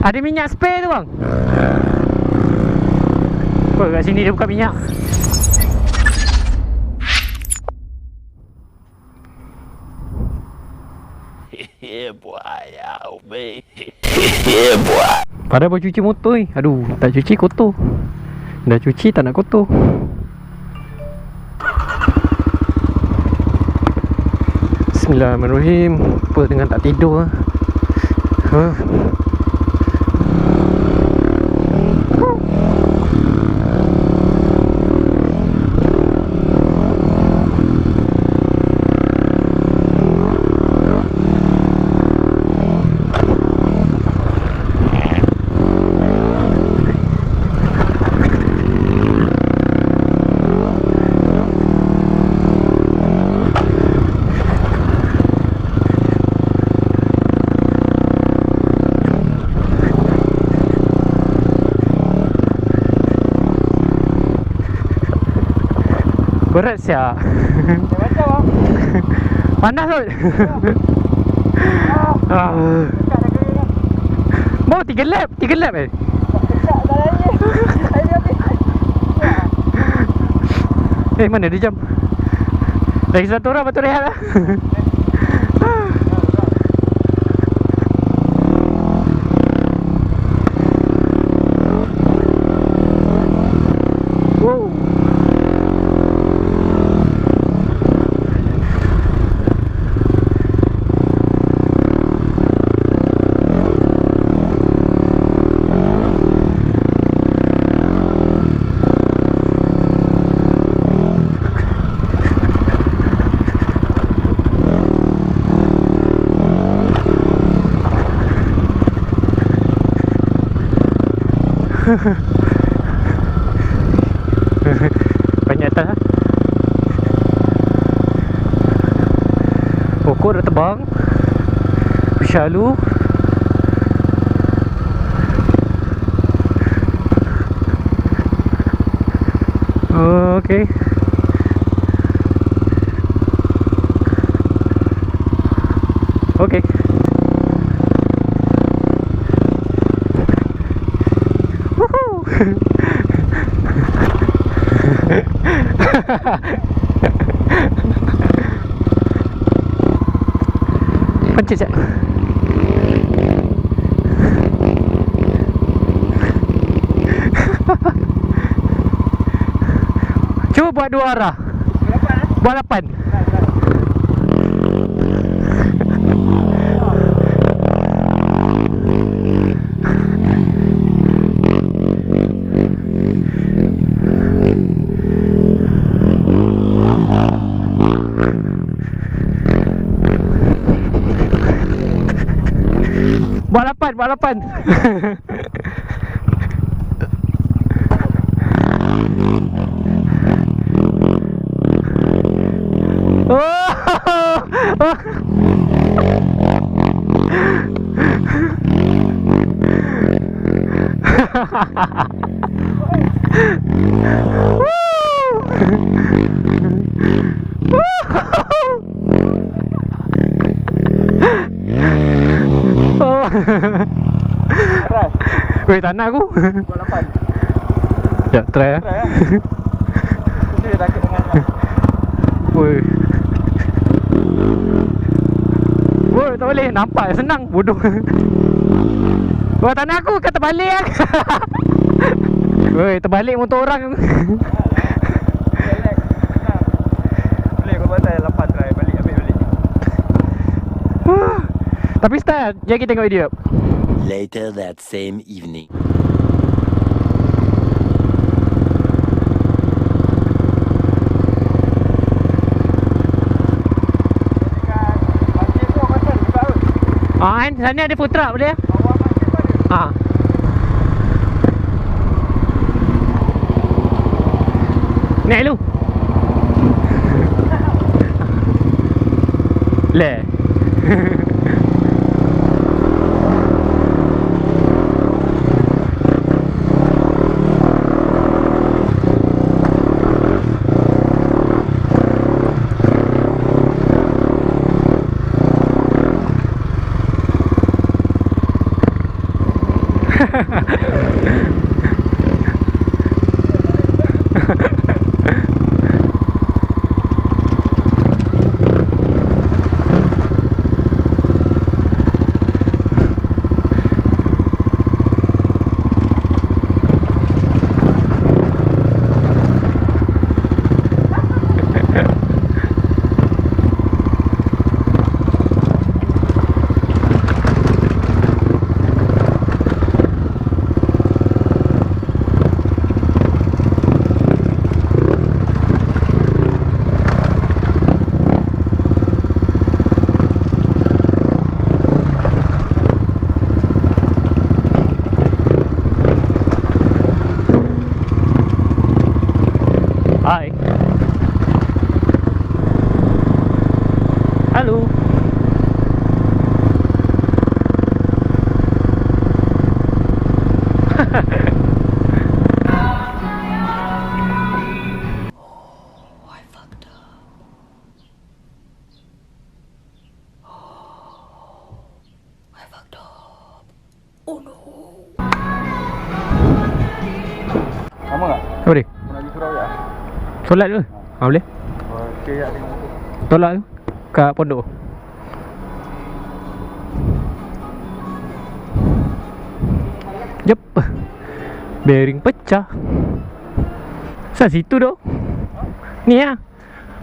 Ada minyak spare tu bang? Oh, kat sini dia buka minyak. Yeah boy, oh man. Yeah boy. Padahal baru cuci motor ni. Aduh, tak cuci kotor. Dah cuci tak nak kotor. Bismillahirrahmanirrahim. Apa dengan tak tidur lah. Berat siap. Macam Panas kot. Mau 3 lap eh? tak lagi. Mana dia jam? Lagi satu orang betul rehat lah. Banyak atas lah. Pokok dah tebang. Pishalu. Okay. Okay. Pencet sekejap. Cuba buat 2 arah. Buat 8. Buat 8. Weh, tak nak aku. Buat 8. Sekejap, try lah. Mesti dia takut dengan Weh. Weh, tak boleh. Nampak senang. Bodoh. Wah, tak nak aku. Kau terbalik lah. Weh, terbalik motor orang. relax. Boleh kau buat saya 8 try. Balik, ambil balik. Tapi start. Jom kita tengok video. Later that same evening. Kan, sana ada food truck boleh? Ha. Naik lu. Le. Solat ke? Boleh. Okay, ya tengok motor. Tolak ke? Kat pondok. Jep. Bearing pecah. Asal situ tu? Ni lah.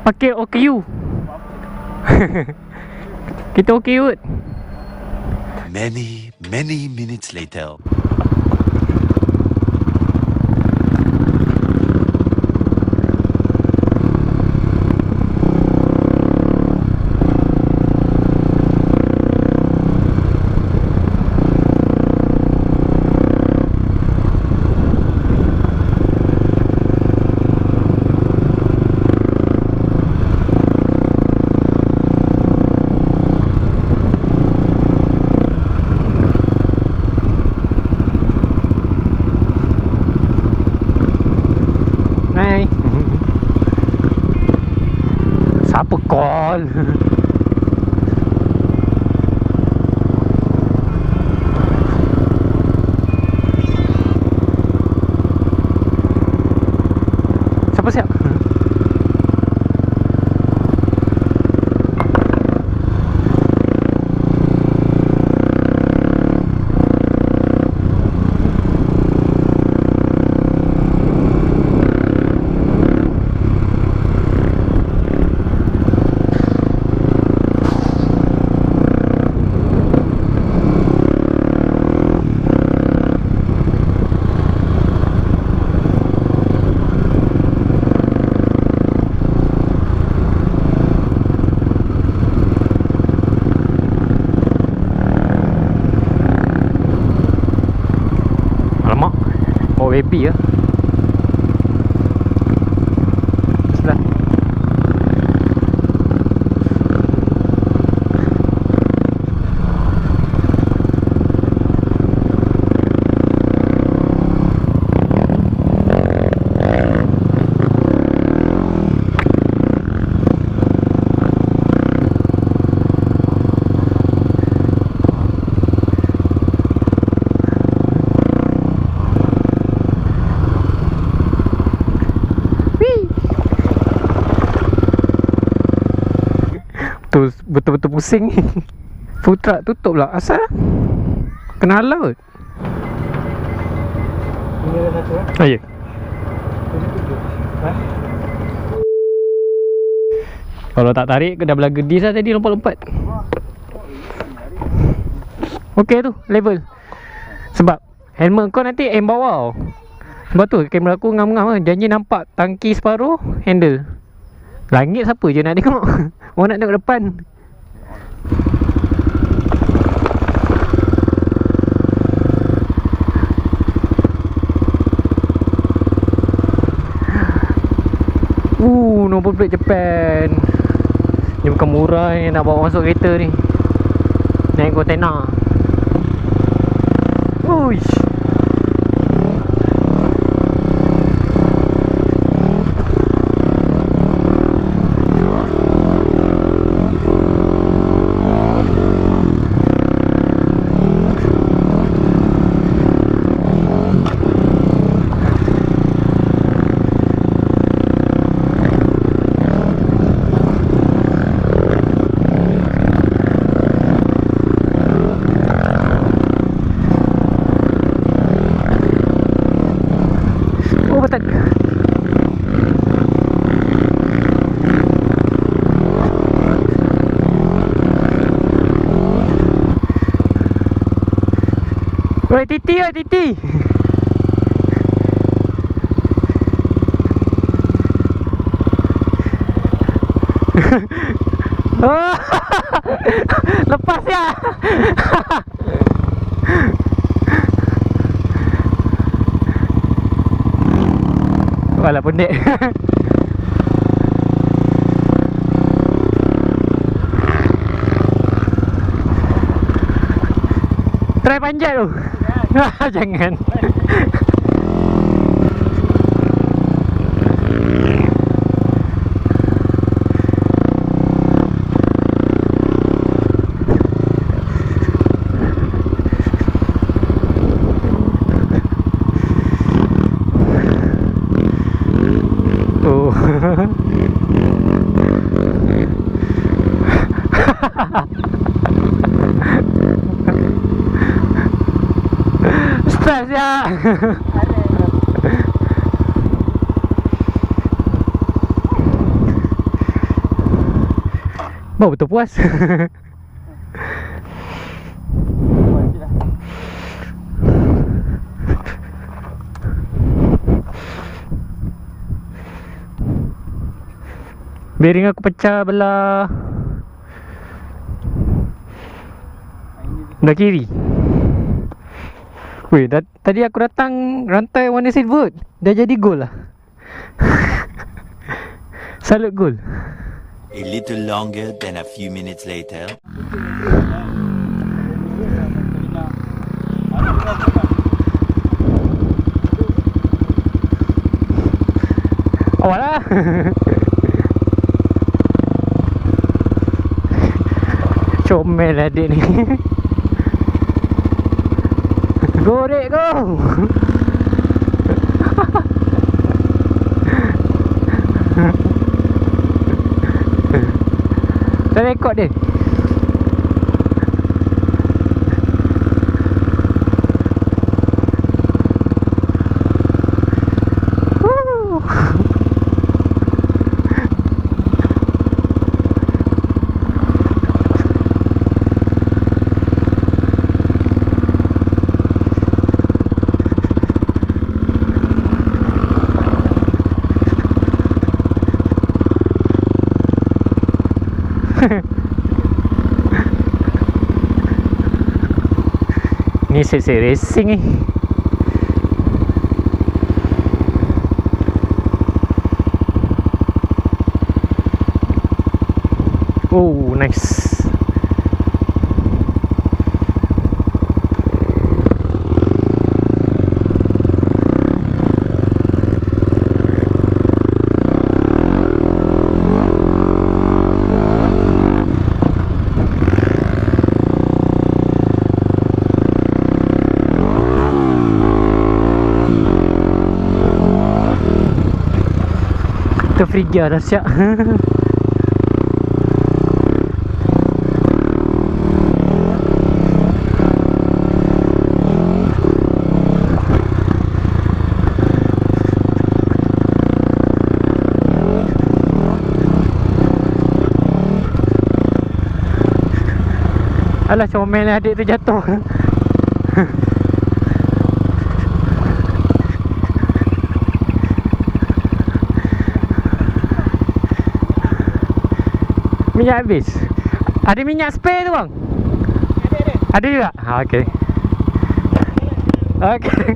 Pakai OKU. Kita OKU. Many minutes later. Hai. Siapa call? Siapa siap? Alamak. Bawa baby ya. Bismillah. Betul-betul pusing. Food truck tutup lah. Asal? Kena halau kot. Ini ada satu eh. Ah, ya. Ha? Kalau tak tarik, dah belah gedis lah tadi lompat-lompat. Okey tu, level. Sebab helmet kau nanti aim bawah. Sebab tu kamera aku ngam-ngam lah. Janji nampak tangki separuh, handle. Langit siapa je nak tengok. Orang nak tengok depan. Number plate Japan. Ni bukan murah ni nak bawa masuk kereta ni. Naik kontainer. Uish. Oi, Titi oi, Titi. Oh, lepas ya. Walah pendek. Try panjat tu. Jangan. Oh. Stress ya. Bawa betul puas. Bearing aku pecah belah belah kiri. Weh, tadi aku datang rantai warna silver, dah jadi gold lah. Salut gold. A little longer than a few minutes later. Awal lah. Comel adik ni. Go dek go. Dah rekod dia. Ni sesi racing ni. Oh, nice. Terfrigya dah siap. Alah, comel adik tu jatuh. Minyak habis. Ada minyak spare tu bang? Ada juga? Ha, okey. Okey.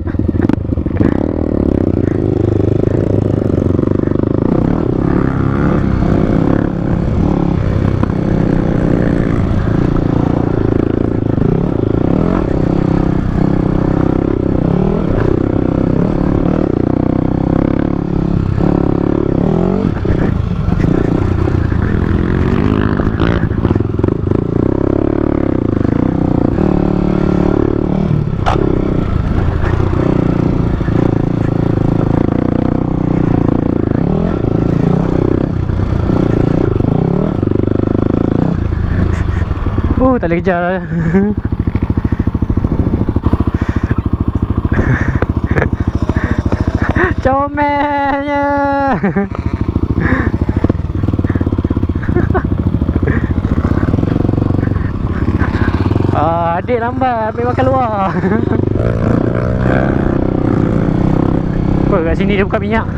Tak boleh kejar. Comelnya. Adik lambat, ambil makan luar. Apa kat sini dia buka minyak?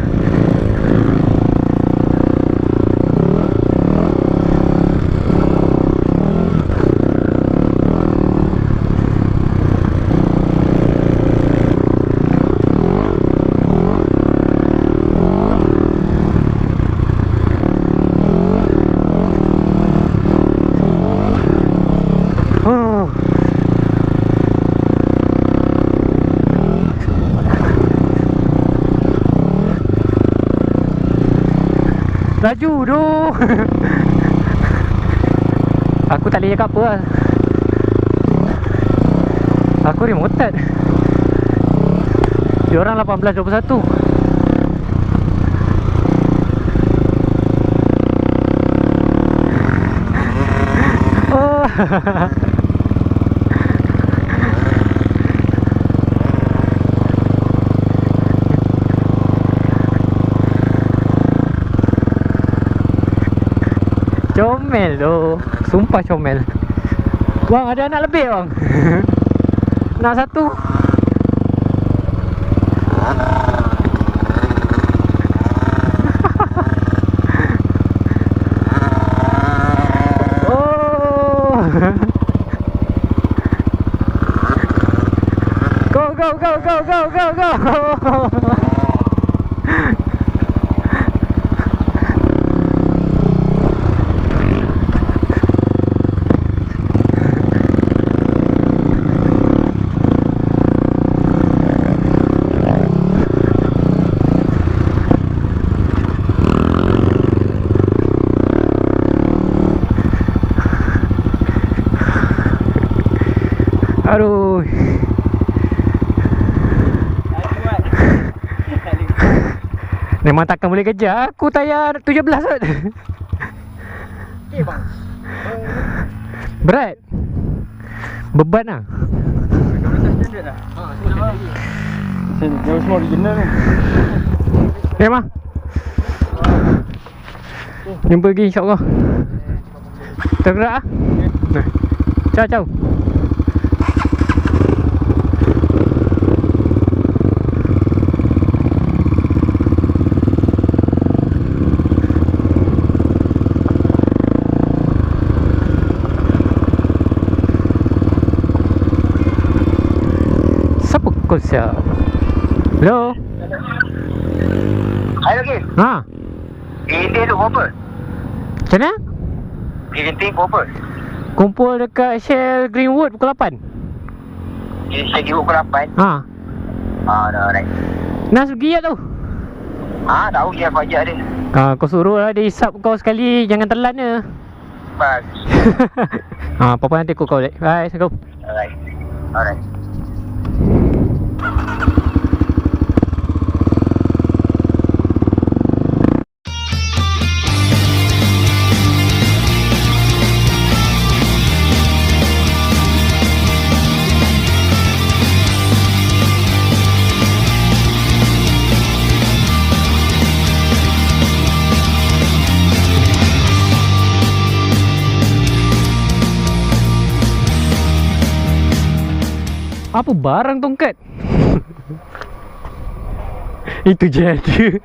Laju tu. Aku tak boleh cakap apa lah. Aku remoted. Diorang 18-21. Comel tu. Sumpah comel. Bang, ada anak lebih bang. Nak satu. Oh. Go go go go go go go. Aduh. Memang takkan boleh kejar. Aku tayar 17 kot. Okay bang. Berat. Beban lah. Standard lah. Jauh semua original ni. Memang. Jumpa lagi insyaAllah. Tergerak lah. Ciao ciao. Kau siap. Hello. Hai lagi. Ha. India tu berapa? Macam mana? India berapa? Kumpul dekat Shell Greenwood pukul 8. Saya kira pukul 8. Ha. Dah right. Nas pergi tak tu? Tahu je aku ajak dia. Kau suruh lah dia hisap kau sekali. Jangan telan je. Bagi. Apa-apa nanti aku call balik. Bye. Assalamualaikum. Alright. Apa barang tongkat? Itu je ada.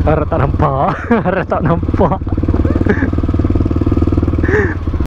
Harap tak nampak. Harap tak nampak.